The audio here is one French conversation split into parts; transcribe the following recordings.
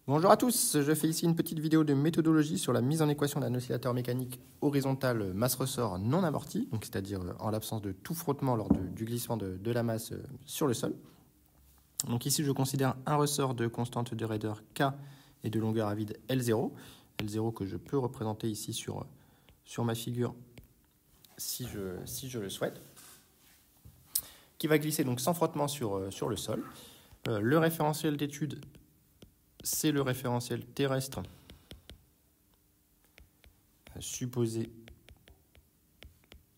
Bonjour à tous, je fais ici une petite vidéo de méthodologie sur la mise en équation d'un oscillateur mécanique horizontal masse-ressort non amorti, donc c'est-à-dire en l'absence de tout frottement lors du glissement de la masse sur le sol. Donc ici je considère un ressort de constante de raideur K et de longueur à vide L0, L0 que je peux représenter ici sur ma figure si je le souhaite, qui va glisser donc sans frottement sur le sol. Le référentiel d'étude, c'est le référentiel terrestre supposé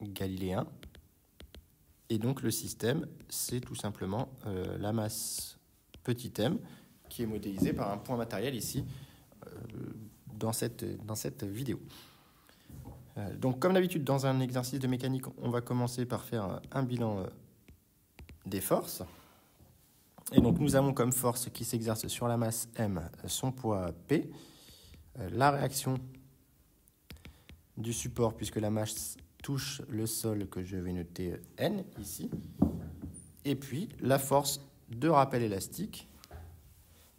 galiléen. Et donc le système, c'est tout simplement la masse petit m qui est modélisée par un point matériel ici dans cette vidéo. Donc comme d'habitude, dans un exercice de mécanique, on va commencer par faire un bilan des forces. Et donc nous avons comme force qui s'exerce sur la masse M son poids P, la réaction du support puisque la masse touche le sol que je vais noter N ici, et puis la force de rappel élastique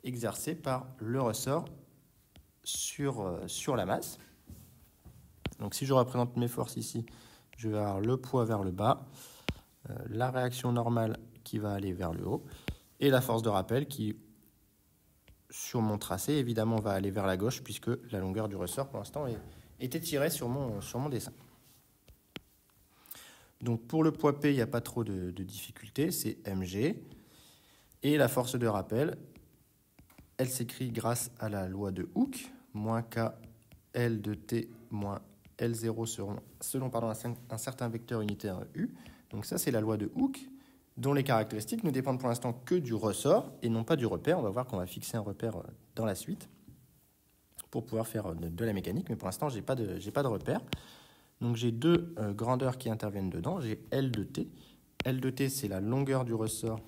exercée par le ressort sur la masse. Donc si je représente mes forces ici, je vais avoir le poids vers le bas, la réaction normale qui va aller vers le haut, et la force de rappel qui, sur mon tracé, évidemment, va aller vers la gauche puisque la longueur du ressort, pour l'instant, est étirée sur mon dessin. Donc pour le poids P, il n'y a pas trop de difficulté, c'est mg. Et la force de rappel, elle s'écrit grâce à la loi de Hooke, moins k L de t moins L0 selon un certain vecteur unitaire U. Donc ça, c'est la loi de Hooke, dont les caractéristiques ne dépendent pour l'instant que du ressort et non pas du repère. On va voir qu'on va fixer un repère dans la suite pour pouvoir faire de la mécanique, mais pour l'instant, je n'ai pas de repère. Donc j'ai deux grandeurs qui interviennent dedans. J'ai L de t. L de t, c'est la longueur du ressort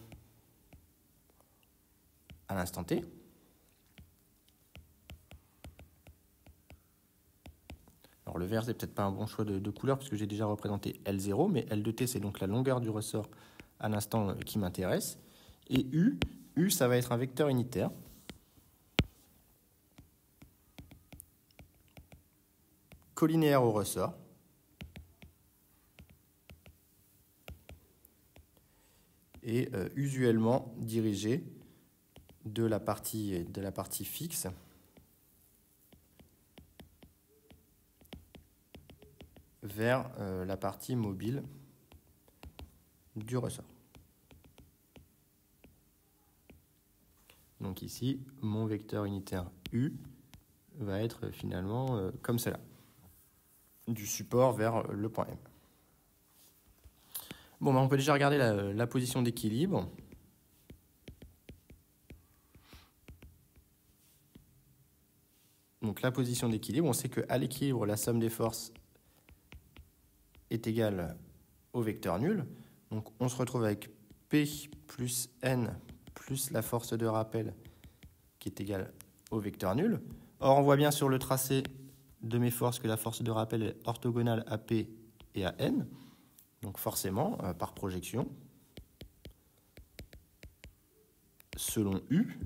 à l'instant t. Alors le vert, c'est peut-être pas un bon choix de couleur puisque j'ai déjà représenté L0, mais L de t, c'est donc la longueur du ressort à l'instant qui m'intéresse. Et U, ça va être un vecteur unitaire. Collinéaire au ressort. Et usuellement dirigé de la partie fixe vers la partie mobile du ressort. Donc ici, mon vecteur unitaire U va être finalement comme cela, du support vers le point M. Bon, on peut déjà regarder la position d'équilibre. Donc la position d'équilibre, on sait qu'à l'équilibre, la somme des forces est égale au vecteur nul. Donc on se retrouve avec P plus N plus la force de rappel qui est égale au vecteur nul. Or, on voit bien sur le tracé de mes forces que la force de rappel est orthogonale à P et à N. Donc forcément, par projection, selon U,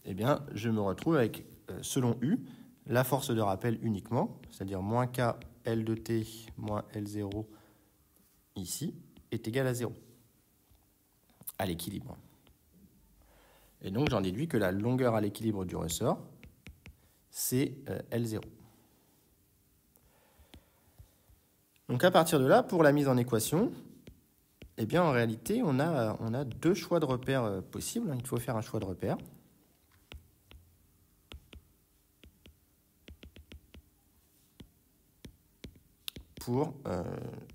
eh bien, je me retrouve avec, selon U, la force de rappel uniquement, c'est-à-dire moins K L de T moins L0 ici, est égal à 0, à l'équilibre. Et donc, j'en déduis que la longueur à l'équilibre du ressort, c'est L0. Donc, à partir de là, pour la mise en équation, eh bien, en réalité, on a deux choix de repères possibles. Il faut faire un choix de repère. Pour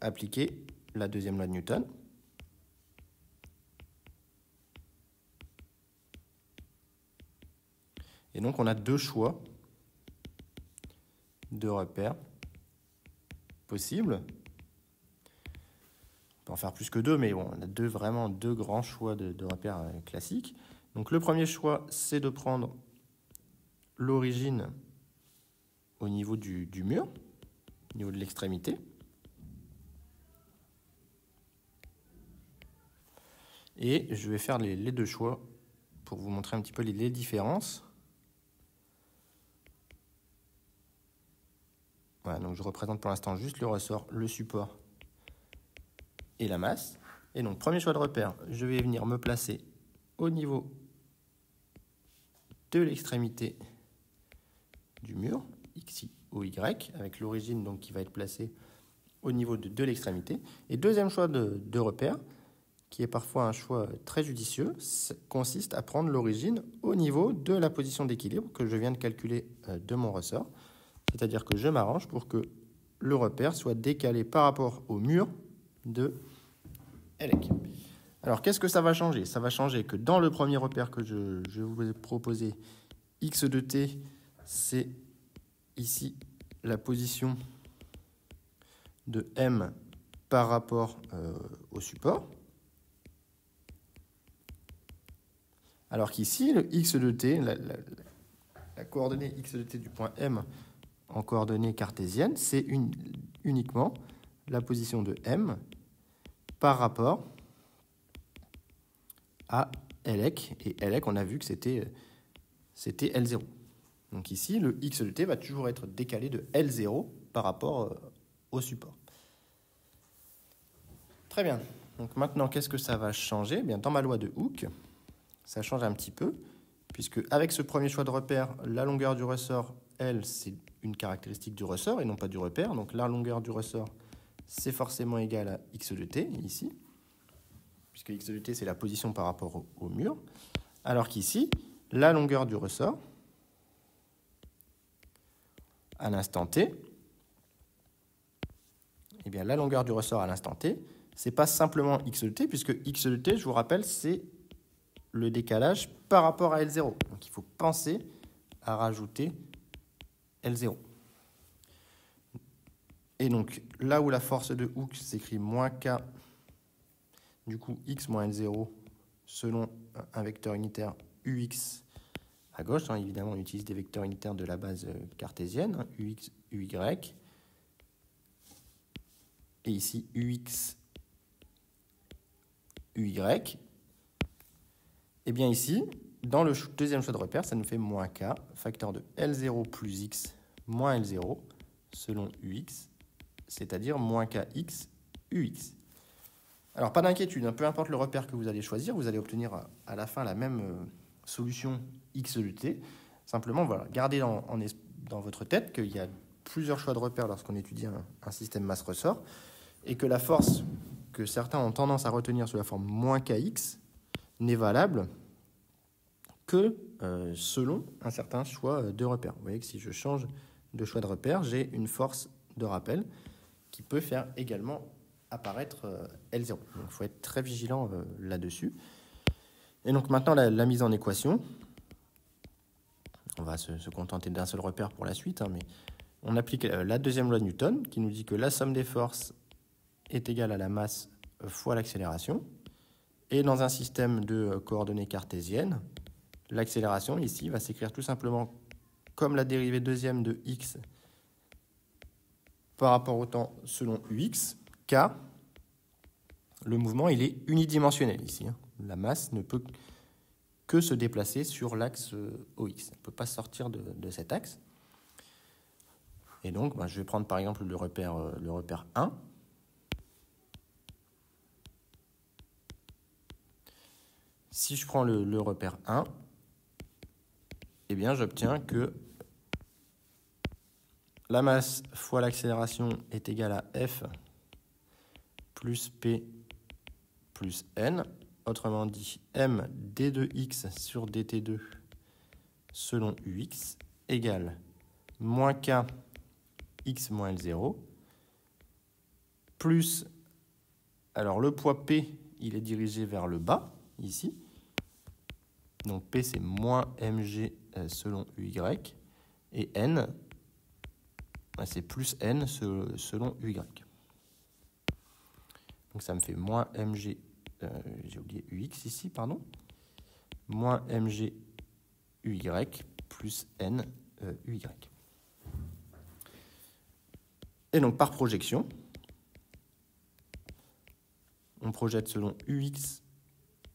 appliquer la deuxième loi de Newton. Et donc, on a deux choix de repères possibles. On peut en faire plus que deux, mais bon, on a vraiment deux grands choix de repères classiques. Donc, le premier choix, c'est de prendre l'origine au niveau du mur, au niveau de l'extrémité. Et je vais faire les deux choix pour vous montrer un petit peu les différences. Voilà, donc je représente pour l'instant juste le ressort, le support et la masse. Et donc, premier choix de repère, je vais venir me placer au niveau de l'extrémité du mur, X, ou Y, avec l'origine donc qui va être placée au niveau de l'extrémité. Et deuxième choix de repère, qui est parfois un choix très judicieux, consiste à prendre l'origine au niveau de la position d'équilibre que je viens de calculer de mon ressort. C'est-à-dire que je m'arrange pour que le repère soit décalé par rapport au mur de ELEC. Alors, qu'est-ce que ça va changer? Ça va changer que dans le premier repère que je vous ai proposé, x de t, c'est ici la position de M par rapport au support. Alors qu'ici, le x de t, la coordonnée x de t du point M en coordonnées cartésiennes, c'est uniquement la position de M par rapport à ELEC. Et ELEC, on a vu que c'était L0. Donc ici, le x de t va toujours être décalé de L0 par rapport au support. Très bien. Donc maintenant, qu'est-ce que ça va changer? Eh bien, dans ma loi de Hooke, ça change un petit peu, puisque avec ce premier choix de repère, la longueur du ressort, L, c'est une caractéristique du ressort et non pas du repère. Donc la longueur du ressort, c'est forcément égal à x de t, ici, puisque x de t, c'est la position par rapport au mur. Alors qu'ici, la longueur du ressort, à l'instant t, eh bien, la longueur du ressort à l'instant t, c'est pas simplement x de t, puisque x de t, je vous rappelle, c'est le décalage par rapport à L0. Donc il faut penser à rajouter L0. Et donc là où la force de Hooke s'écrit moins K, du coup x moins L0 selon un vecteur unitaire UX à gauche, évidemment on utilise des vecteurs unitaires de la base cartésienne, UX, UY, et ici UX, UY. Et bien ici, dans le deuxième choix de repère, ça nous fait moins K, facteur de L0 plus X moins L0, selon UX, c'est-à-dire moins KX, UX. Alors, pas d'inquiétude, peu importe le repère que vous allez choisir, vous allez obtenir à la fin la même solution X de t. Simplement, voilà, gardez dans votre tête qu'il y a plusieurs choix de repères lorsqu'on étudie un système masse-ressort, et que la force que certains ont tendance à retenir sous la forme moins KX n'est valable que selon un certain choix de repère. Vous voyez que si je change de choix de repère, j'ai une force de rappel qui peut faire également apparaître L0. Donc il faut être très vigilant là-dessus. Et donc maintenant, la mise en équation. On va se contenter d'un seul repère pour la suite, mais on applique la deuxième loi de Newton qui nous dit que la somme des forces est égale à la masse fois l'accélération. Et dans un système de coordonnées cartésiennes, l'accélération ici va s'écrire tout simplement comme la dérivée deuxième de x par rapport au temps selon ux, car le mouvement il est unidimensionnel ici. La masse ne peut que se déplacer sur l'axe OX. Elle ne peut pas sortir de cet axe. Et donc, je vais prendre par exemple le repère 1. Si je prends le repère 1, eh bien, j'obtiens que la masse fois l'accélération est égale à F plus P plus N. Autrement dit, M d2x sur dt2 selon ux égale moins k x moins L0 plus, alors le poids P, il est dirigé vers le bas, ici. Donc P, c'est moins mg selon uy. Et N, c'est plus N selon uy. Donc ça me fait moins mg, j'ai oublié ux ici, pardon, moins mg uy plus n uy. Et donc par projection, on projette selon ux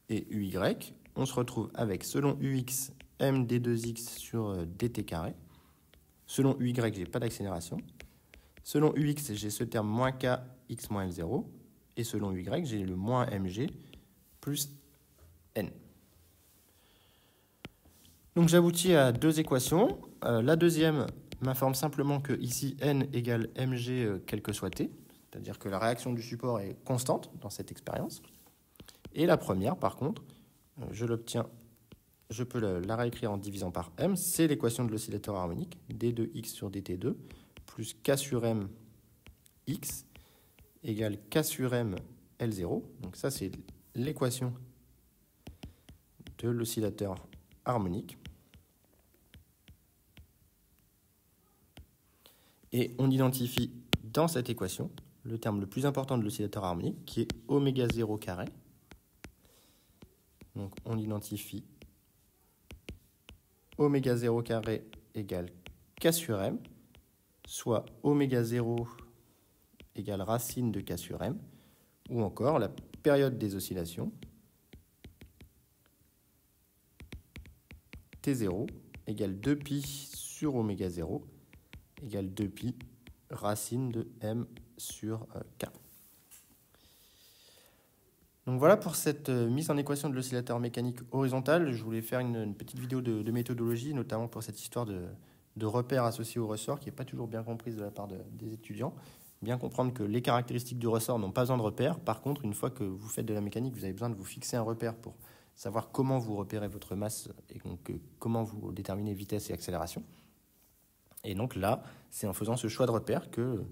et uy, on se retrouve avec, selon ux, m d2x sur dt carré. Selon uy, je n'ai pas d'accélération. Selon ux, j'ai ce terme moins k x moins L0. Et selon uy, j'ai le moins mg plus n. Donc j'aboutis à deux équations. La deuxième m'informe simplement que ici n égale mg quel que soit t, c'est-à-dire que la réaction du support est constante dans cette expérience. Et la première, par contre, je l'obtiens, je peux la réécrire en divisant par m, c'est l'équation de l'oscillateur harmonique, d2x sur dt2 plus k sur m x égale k sur m L0. Donc ça, c'est l'équation de l'oscillateur harmonique. Et on identifie dans cette équation le terme le plus important de l'oscillateur harmonique, qui est oméga 0 carré. Donc on identifie oméga 0 carré égale k sur m, soit oméga 0 égale racine de k sur m, ou encore la période des oscillations, T0 égale 2pi sur oméga 0 égale 2pi racine de m sur k. Donc voilà pour cette mise en équation de l'oscillateur mécanique horizontal. Je voulais faire une petite vidéo de méthodologie, notamment pour cette histoire de repères associés au ressort, qui n'est pas toujours bien comprise de la part des étudiants. Bien comprendre que les caractéristiques du ressort n'ont pas besoin de repères. Par contre, une fois que vous faites de la mécanique, vous avez besoin de vous fixer un repère pour savoir comment vous repérez votre masse et donc comment vous déterminez vitesse et accélération. Et donc là, c'est en faisant ce choix de repère que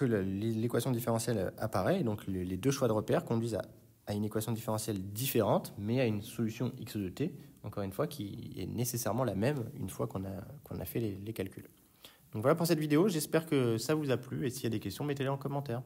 l'équation différentielle apparaît. Et donc les deux choix de repère conduisent à une équation différentielle différente, mais à une solution x de t, encore une fois, qui est nécessairement la même une fois qu'on a fait les calculs. Donc voilà pour cette vidéo, j'espère que ça vous a plu, et s'il y a des questions, mettez-les en commentaire.